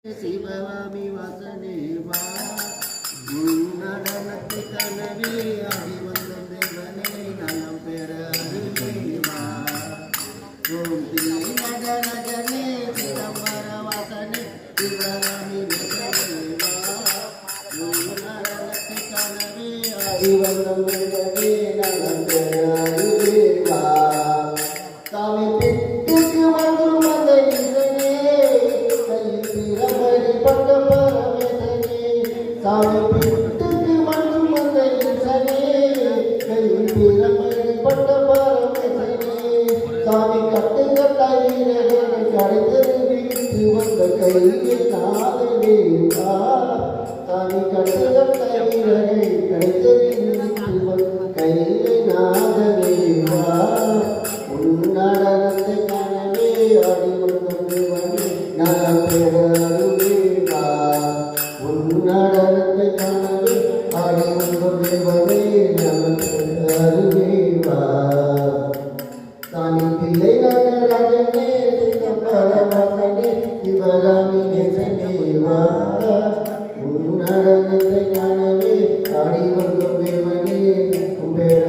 சிவகாமி வாசனே வா உன் நடனத்தை கனவே ஆடி வந்த தேவனே நலம் பெற அருகே வா ஓம் தில்லை நடனஜனே சிதம்பர வாசனே சிவகாமி வாசனே வா உன் நடனத்தை கனவே ஆடி வந்த தேவனே நலம் பெற அருகே வா சாமி பெற்றுக்கு வந்து வந்த இசனே பட்ட பரமேசனே சாமி பிட்டுக்கு மண்ணும் வந்த ஈசனே கையில் பிரமணி பட்ட பரமேசனே சாமி கட்டுங்க தயிரகனை கடைத்தது வீட்டு வந்த கையில் நாதனே வா சாமி கட்டுங்க தயிரகனை கடைத்தது வீட்டு வந்த கையில் நாதனே வா உன் நடனத்தை காணவே ஆடி வந்தது வண்டி நலம் பெற நடனத்தை காணவே ஆடி வந்த தேவனே நலம் பெற அருகே வா தானி பிள்ளை நடராஜனே சிதம்பர வாசனே சிவகாமி நேசனே வா உன் நடனத்தை காணவே ஆடி வந்த தேவனே பெற